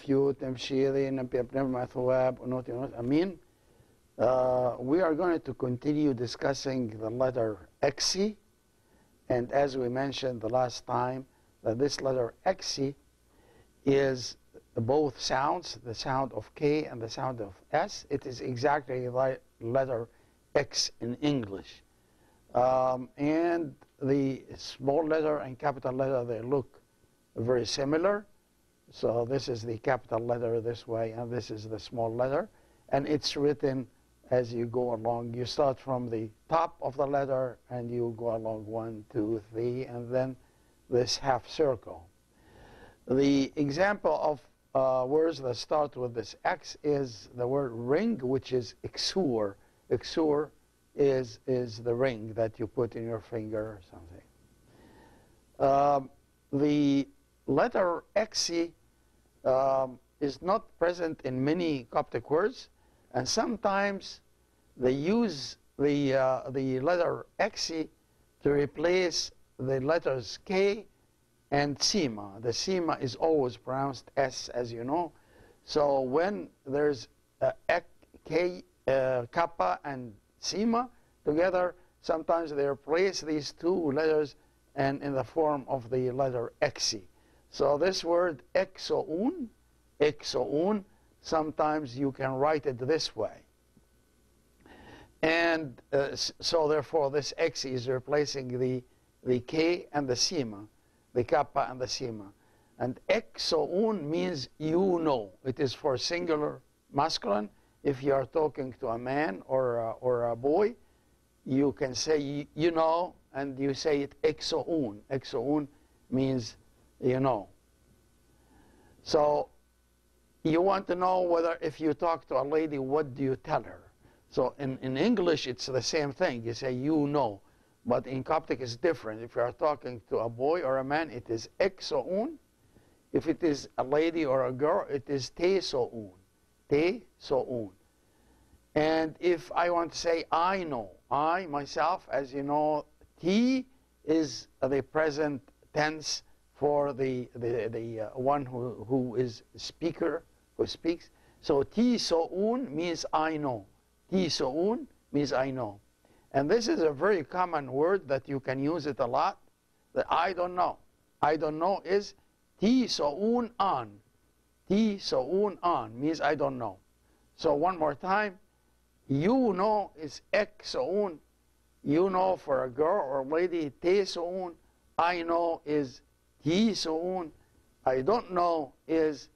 نفيوت نمشيري نبنما ثواب ونوتي نوت أمين. We are going to continue discussing the letter X, and as we mentioned the last time, that this letter X is both sounds, the sound of K and the sound of S. It is exactly like letter X in English. And the small letter and capital letter, they look very similar. So this is the capital letter this way, and this is the small letter. And it's written as you go along. You start from the top of the letter, and you go along 1, 2, 3, and then this half circle. The example of words that start with this X is the word ring, which is exur. Exur is the ring that you put in your finger or something. The letter X is not present in many Coptic words, and sometimes they use the letter X to replace the letters K and Sima. The Sima is always pronounced S, as you know. So when there's K, Kappa, and Sima together, sometimes they replace these two letters and in the form of the letter X. So this word exoun, sometimes you can write it this way. And so therefore this X is replacing the K and the Sima, the Kappa and the Sima. And exoun means you know. It is for singular masculine. If you are talking to a man or a boy, you can say you know, and you say it exoun. Exoun means you know. So you want to know whether if you talk to a lady, what do you tell her? So in English, it's the same thing. You say you know. But in Coptic, it's different. If you are talking to a boy or a man, it is exoun. If it is a lady or a girl, it is tesoun. Tesoun. And if I want to say I know, I myself, as you know, T is the present tense for the one who is speaker, who speaks. So tesoun means I know. Tesoun means I know. And this is a very common word that you can use it a lot. That I don't know. I don't know is tesoun an. Tesoun an means I don't know. So one more time. You know is exoun. You know for a girl or lady, tesoun. I know is tesoun. I don't know is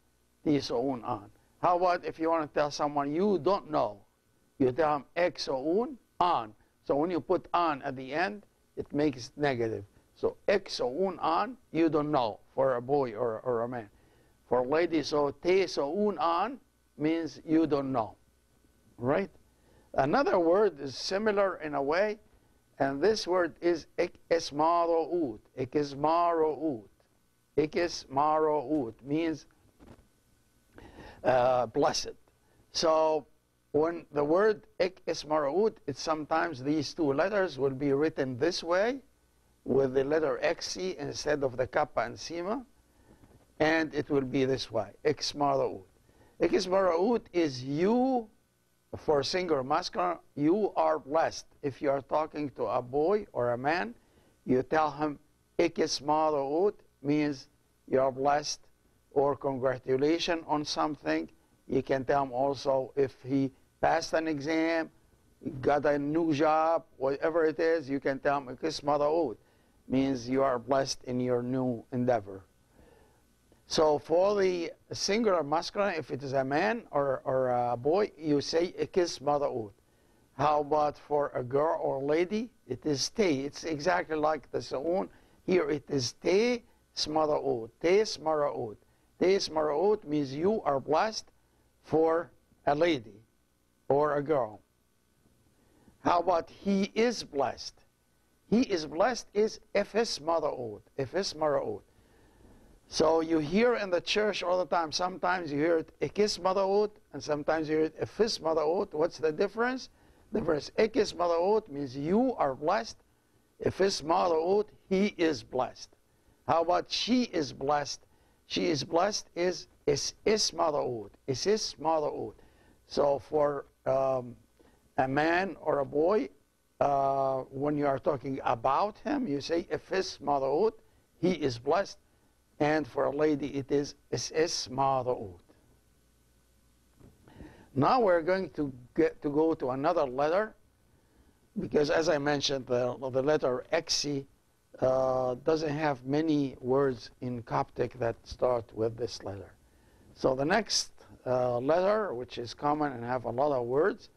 tesoun an. How about if you want to tell someone you don't know? You tell them exoun an. So when you put an at the end, it makes negative. So exoun an, you don't know, for a boy or a man. For a lady, so tesoun an means you don't know. Right? Another word is similar in a way, and this word is ikismarout. Ikismarout. Ikismarout means blessed. So when the word ikismarout, it's sometimes these two letters will be written this way, with the letter X instead of the Kappa and Sima, and it will be this way, ikismarout. Ikismarout is you. For singular masculine, you are blessed. If you are talking to a boy or a man, you tell him ikismarout means you are blessed, or congratulations on something. You can tell him also if he passed an exam, got a new job, whatever it is, you can tell him ikismarout means you are blessed in your new endeavor. So for the singular masculine, if it is a man or a boy, you say ikismarout. How about for a girl or lady? It is te. It's exactly like the soun. Here it is te smarout. Te smarout. Te smarout means you are blessed for a lady or a girl. How about he is blessed? He is blessed is ifismarout. Ifismarout. So you hear in the church all the time, sometimes you hear it ikismarout, and sometimes you hear it ifismarout. What's the difference? The difference, ikismarout means you are blessed. Ifismarout, he is blessed. How about she is blessed? She is blessed is is motherhood. Is motherhood. So for a man or a boy, when you are talking about him, you say if his motherhood, he is blessed. And for a lady, it is motherhood. Now we're going to go to another letter, because as I mentioned, the letter Xe doesn't have many words in Coptic that start with this letter. So the next letter, which is common and have a lot of words,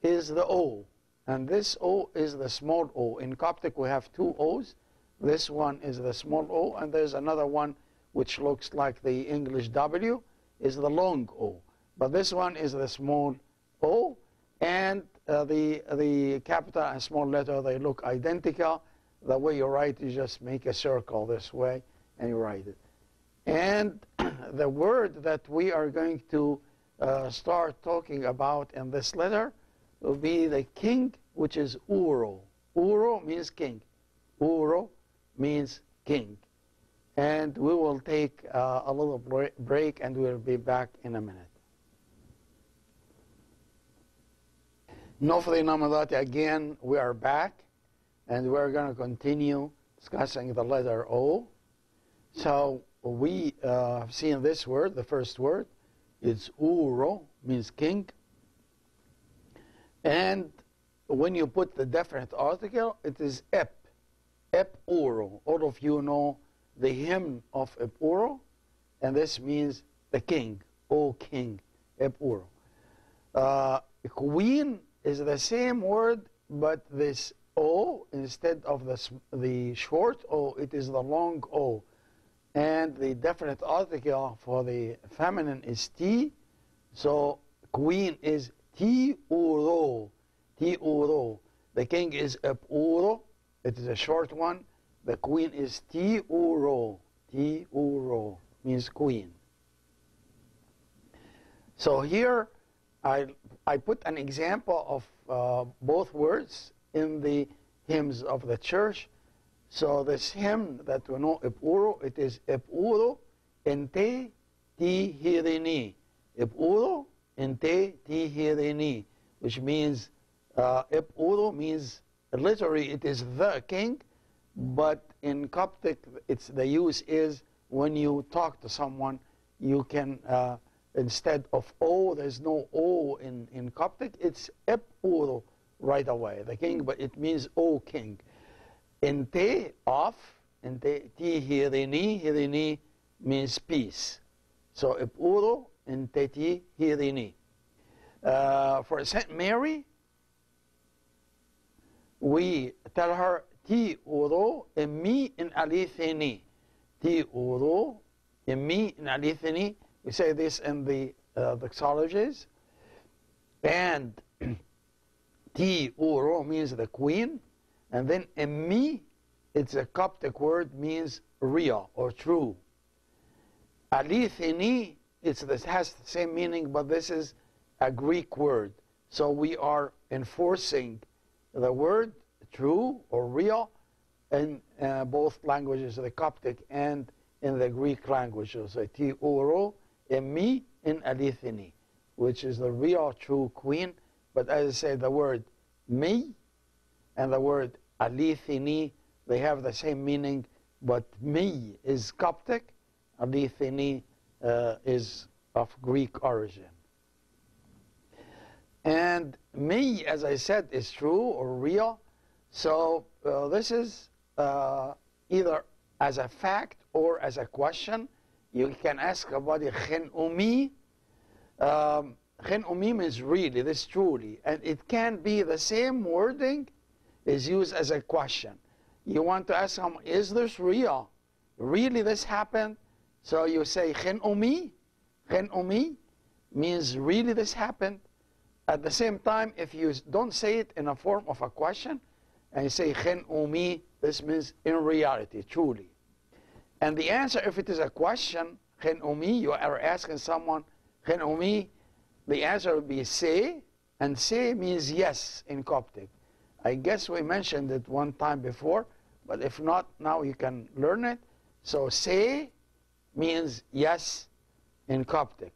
is the O. And this O is the small o. In Coptic, we have two O's. This one is the small o, and there's another one which looks like the English W, is the long O. But this one is the small o, and the capital and small letter, they look identical. The way you write, you just make a circle this way, and you write it. And the word that we are going to start talking about in this letter will be the king, which is Uro. Uro means king. Uro means king. And we will take a little break, and we'll be back in a minute. Nofli Namadati, again, we are back, and we're going to continue discussing the letter O. So we have seen this word, the first word. It's Uro, means king. And when you put the definite article, it is Ep. Ep Uro. All of you know the hymn of Ep Uro, and this means the king, O king, Ep Uro. Queen is the same word, but this O, instead of the short O, it is the long O. And the definite article for the feminine is T, so queen is Ti Uro. Ti Uro. The king is Ep Uro. It is a short one. The queen is Ti Uro. Ti Uro means queen. So here I put an example of both words in the hymns of the church. So this hymn that we know, Ep Uro, it is Ep Uro ente ti hirini. Ep Uro ente ti hirini, which means Ep Uro means literally it is the king, but in Coptic the use is when you talk to someone, you can instead of O, there's no O in Coptic, it's Ep Uro right away, the king, but it means O king. Ente, of, ente, ti hirini, hirini means peace. So Ep Uro ente ti hirini. For Saint Mary, we tell her Ti Uro emmi in alithini. Ti Uro emmi in alithini. We say this in the doxologies. And Ti Uro means the queen. And then emmi, it's a Coptic word, means real or true. Alithini, it has the same meaning, but this is a Greek word. So we are enforcing the word true or real in both languages, the Coptic and in the Greek languages. So Ti Uro emmi in alithini, which is the real true queen. But as I say, the word me and the word alithini, they have the same meaning, but me is Coptic, alithini is of Greek origin. And me, as I said, is true or real. So this is either as a fact or as a question. You can ask somebody, Khen umi. Khen umi means really, this truly. And it can be the same wording is used as a question. You want to ask someone, is this real? Really this happened? So you say, Khen umi. Khen umi means really this happened. At the same time, if you don't say it in a form of a question, and you say, Khen umi, this means in reality, truly. And the answer, if it is a question, Khen umi, you are asking someone, Khen umi, the answer would be say, and say means yes in Coptic. I guess we mentioned it one time before, but if not, now you can learn it. So say means yes in Coptic.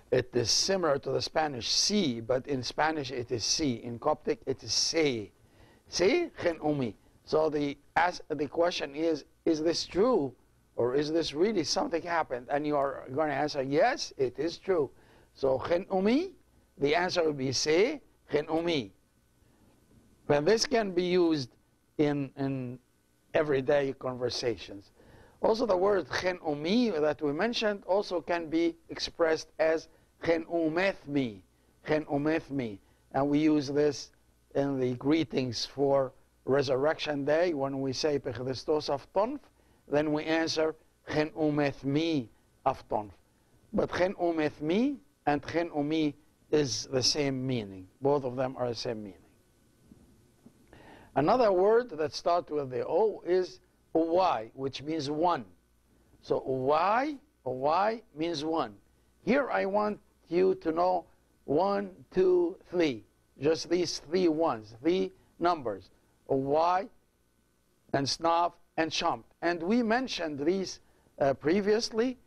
It is similar to the Spanish si, but in Spanish it is si. In Coptic it is se. Se gen umi. So the question is this true? Or is this really something happened? And you are going to answer, yes, it is true. So gen umi, the answer would be se gen umi. And this can be used in everyday conversations. Also the word gen umi that we mentioned also can be expressed as gen umethmi, gen umethmi. And we use this in the greetings for Resurrection Day when we say Pechristos Avtonf, then we answer gen umethmi Avtonf. But gen umethmi and gen umi is the same meaning. Both of them are the same meaning. Another word that starts with the O is uwai, which means one. So uwai means one. Here I want you to know 1, 2, 3. Just these 3 ones, 3 numbers. Uwai and snav and shumt. And we mentioned these previously,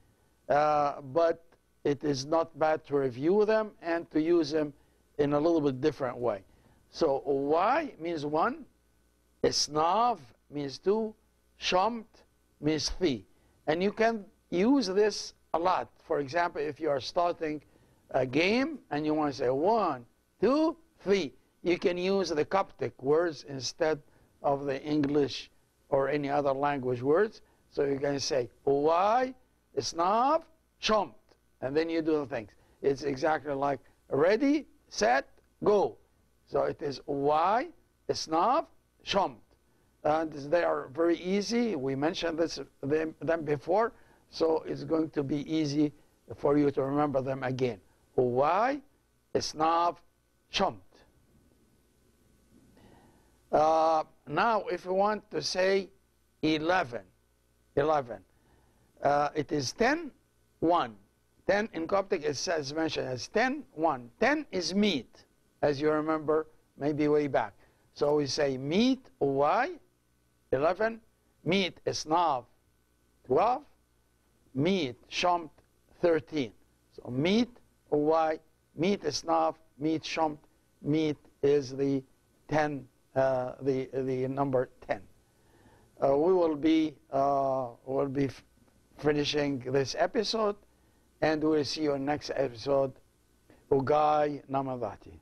but it is not bad to review them and to use them in a little bit different way. So uwai means 1, snav means 2, shumt means 3. And you can use this a lot. For example, if you are starting a game and you want to say 1, 2, 3, you can use the Coptic words instead of the English or any other language words. So you can say uwai, snav, shumt, and then you do the things. It's exactly like ready, set, go. So it is uwai, snav, shumt. And they are very easy. We mentioned them before, so it's going to be easy for you to remember them again. Uwai, snav, shumt. Now, if we want to say 11, it is 10, 1. 10 in Coptic is mentioned as 10, 1. 10 is meat, as you remember, maybe way back. So we say meat, uwai, 11, meat, snav, 12, meat, shumt, 13. So meat, uwai, meat, snav, meat, shumt, meat is the 10. The number 10. We will be finishing this episode, and we'll see you in next episode. Ugay Namadati.